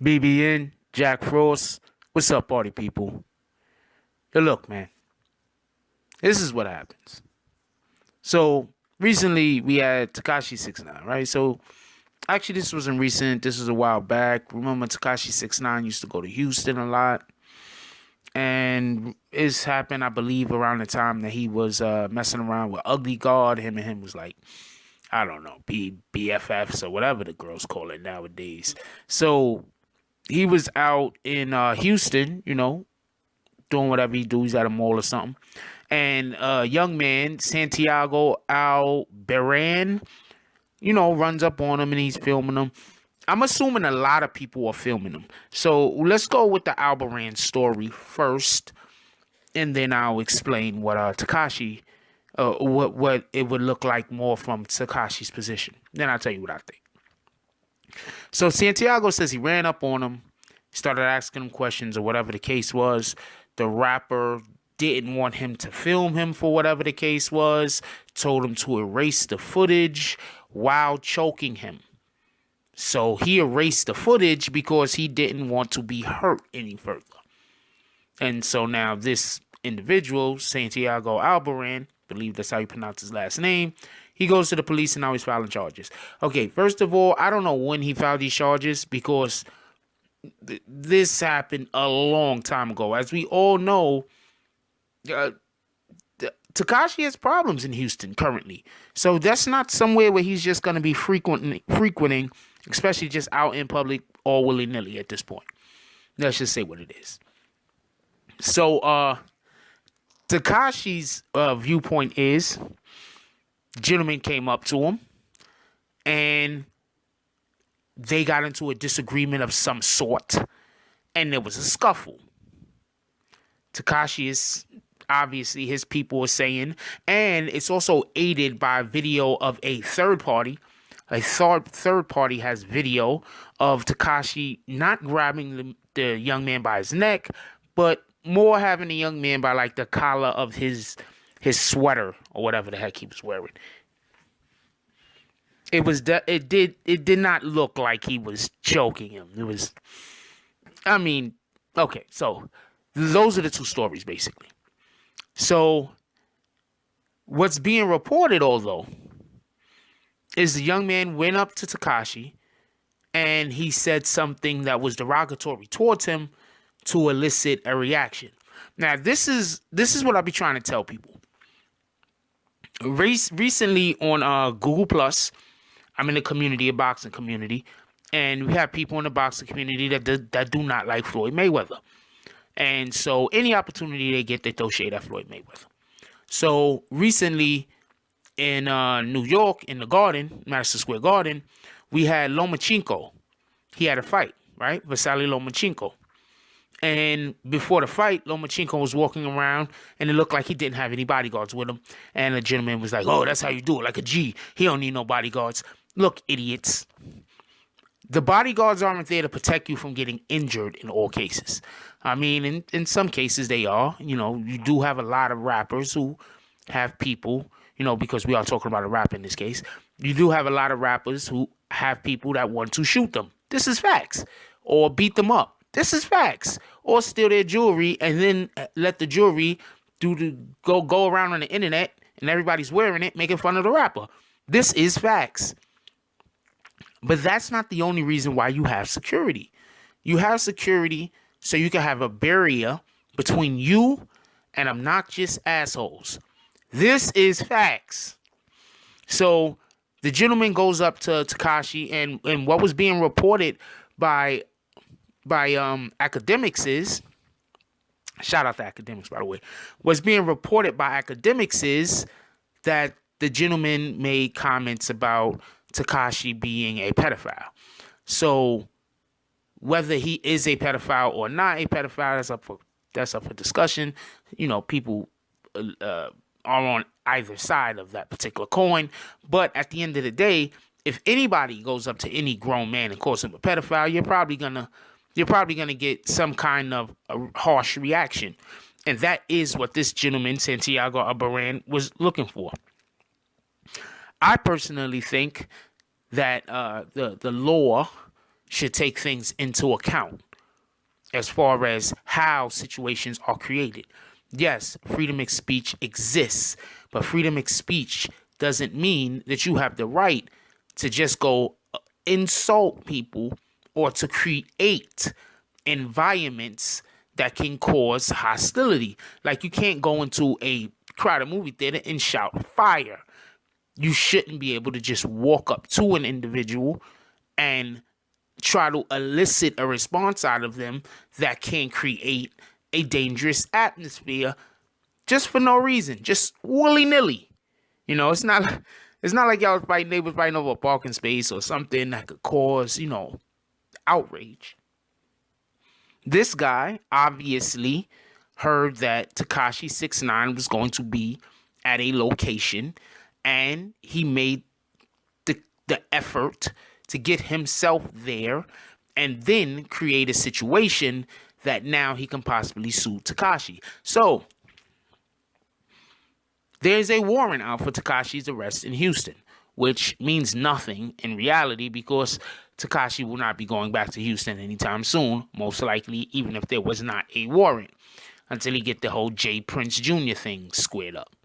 BBN, Jack Frost. What's up, party people? Hey, look, man. This is what happens. So, recently we had Tekashi 6ix9ine, right? So, actually, this wasn't recent. This was a while back. Remember, Tekashi 6ix9ine used to go to Houston a lot. And it's happened, I believe, around the time that he was messing around with Ugly God. Him and him was like, I don't know, BFFs or whatever the girls call it nowadays. So, he was out in Houston, doing whatever he do. He's at a mall or something. And a young man, Santiago Albaran, runs up on him and he's filming him. I'm assuming a lot of people are filming him. So let's go with the Albaran story first. And then I'll explain what Tekashi, what it would look like more from Tekashi's position. Then I'll tell you what I think. So Santiago says he ran up on him, started asking him questions or whatever the case was. The rapper didn't want him to film him for whatever the case was, told him to erase the footage while choking him. So he erased the footage because he didn't want to be hurt any further. And so now this individual, Santiago Albaran, believe that's how you pronounce his last name, he goes to the police and now he's filing charges. Okay, first of all, I don't know when he filed these charges because this happened a long time ago. As we all know, Tekashi has problems in Houston currently. So that's not somewhere where he's just going to be frequenting, especially just out in public all willy-nilly at this point. Let's just say what it is. So Tekashi's viewpoint is, gentleman came up to him and they got into a disagreement of some sort and there was a scuffle. Tekashi is obviously, his people are saying, and it's also aided by video of a third party. A third party has video of Tekashi not grabbing the young man by his neck, but more having the young man by like the collar of his sweater or whatever the heck he was wearing. It did not look like he was choking him. It was, okay, so those are the two stories basically. So what's being reported, although, is the young man went up to Tekashi and he said something that was derogatory towards him to elicit a reaction. Now, this is what I be trying to tell people. Recently on Google Plus, I'm in the community, a boxing community, and we have people in the boxing community that do not like Floyd Mayweather. And so any opportunity they get, they throw shade at Floyd Mayweather. So recently in New York, in the Garden, Madison Square Garden, we had Lomachenko. He had a fight, right? Vasily Lomachenko. And before the fight, Lomachenko was walking around and it looked like he didn't have any bodyguards with him. And the gentleman was like, oh, that's how you do it, like a G. He don't need no bodyguards. Look, idiots. The bodyguards aren't there to protect you from getting injured in all cases. I mean, in some cases they are. You do have a lot of rappers who have people, because we are talking about a rap in this case. You do have a lot of rappers who have people that want to shoot them. This is facts. Or beat them up. This is facts. Or steal their jewelry and then let the jewelry go around on the internet and everybody's wearing it, making fun of the rapper. This is facts. But that's not the only reason why you have security. You have security so you can have a barrier between you and obnoxious assholes. This is facts. So the gentleman goes up to Tekashi, and what was being reported by academics is, shout out to academics, by the way, what's being reported by academics is that the gentleman made comments about Tekashi being a pedophile. So Whether he is a pedophile or not a pedophile, that's up for discussion. People are on either side of that particular coin. But at the end of the day, if anybody goes up to any grown man and calls him a pedophile, you're probably gonna get some kind of a harsh reaction. And that is what this gentleman, Santiago Albaran, was looking for. I personally think that the law should take things into account as far as how situations are created. Yes, freedom of speech exists, but freedom of speech doesn't mean that you have the right to just go insult people or to create environments that can cause hostility. Like, you can't go into a crowded movie theater and shout fire. You shouldn't be able to just walk up to an individual and try to elicit a response out of them that can create a dangerous atmosphere just for no reason, just willy-nilly. It's not like y'all they was fighting over a parking space or something that could cause, outrage. This guy obviously heard that Tekashi 6ix9ine was going to be at a location, and he made the effort to get himself there and then create a situation that now he can possibly sue Tekashi. So there's a warrant out for Tekashi's arrest in Houston, which means nothing in reality because Tekashi will not be going back to Houston anytime soon, most likely, even if there was not a warrant, until he get the whole J. Prince Jr. thing squared up.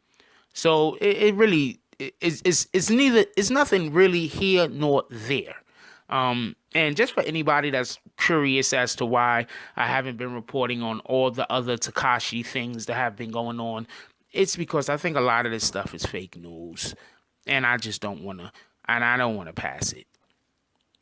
So it really it's nothing really here nor there. And just for anybody that's curious as to why I haven't been reporting on all the other Tekashi things that have been going on, it's because I think a lot of this stuff is fake news, and I just don't want to, and I don't want to pass it.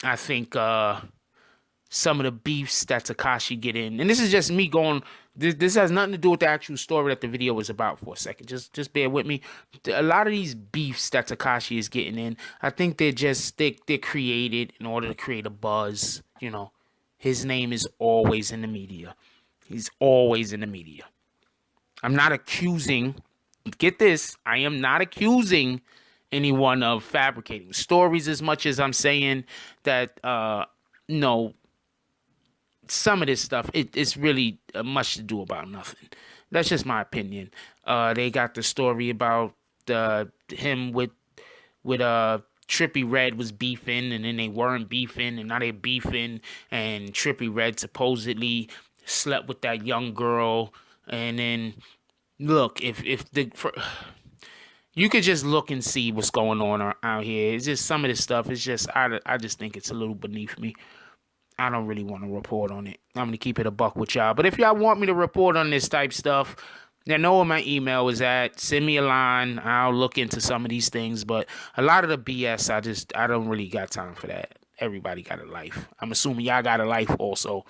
I think some of the beefs that Tekashi get in, and this is just me going, this has nothing to do with the actual story that the video was about for a second. Just bear with me. A lot of these beefs that Tekashi is getting in, I think they're created in order to create a buzz. His name is always in the media. He's always in the media. I'm not accusing, get this, I am not accusing anyone of fabricating stories as much as I'm saying that, some of this stuff, it's really much to do about nothing. That's just my opinion. They got the story about him with Trippie Redd was beefing, and then they weren't beefing, and now they're beefing, and Trippie Redd supposedly slept with that young girl, and then look, you could just look and see what's going on out here. It's just some of this stuff. It's just I just think it's a little beneath me. I don't really want to report on it. I'm going to keep it a buck with y'all. But if y'all want me to report on this type stuff, you know where my email is at. Send me a line. I'll look into some of these things. But a lot of the BS, I don't really got time for that. Everybody got a life. I'm assuming y'all got a life also.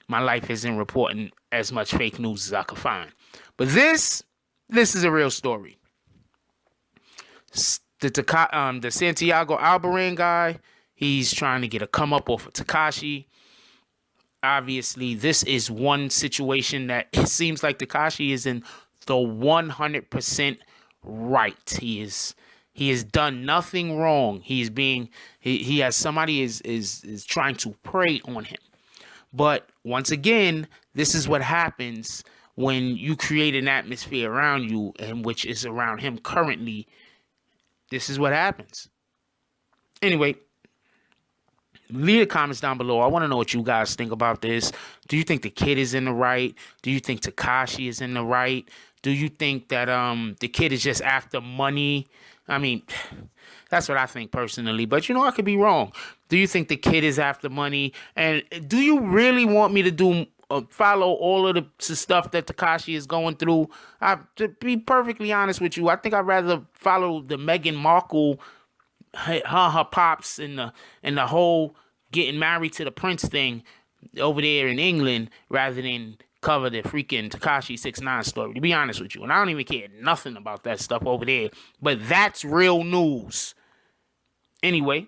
My life isn't reporting as much fake news as I could find. But this is a real story. The Santiago Albaran guy, he's trying to get a come up off of Tekashi. Obviously, this is one situation that it seems like Tekashi is in the 100% right. He has done nothing wrong. He has somebody is trying to prey on him. But once again, this is what happens when you create an atmosphere around you, and which is around him currently. This is what happens. Anyway, leave the comments down below. I want to know what you guys think about this. Do you think the kid is in the right? Do you think Tekashi is in the right? Do you think that the kid is just after money? I mean, that's what I think personally. But I could be wrong. Do you think the kid is after money? And do you really want me to follow all of the stuff that Tekashi is going through? To be perfectly honest with you, I think I'd rather follow the Meghan Markle, her pops, and the whole getting married to the prince thing over there in England, rather than cover the freaking Tekashi 6ix9ine story, to be honest with you. And I don't even care nothing about that stuff over there, but that's real news. Anyway,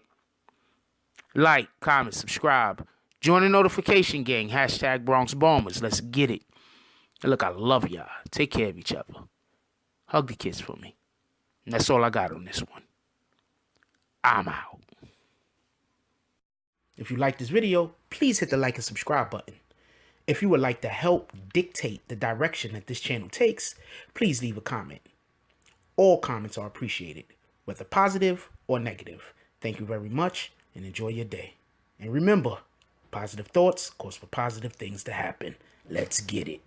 like, comment, subscribe, Join the notification gang. Hashtag Bronx Bombers. Let's get it. And look, I love y'all. Take care of each other. Hug the kids for me. And that's all I got on this one. I'm out. If you like this video, please hit the like and subscribe button. If you would like to help dictate the direction that this channel takes, please leave a comment. All comments are appreciated, whether positive or negative. Thank you very much and enjoy your day. And remember, positive thoughts cause for positive things to happen. Let's get it.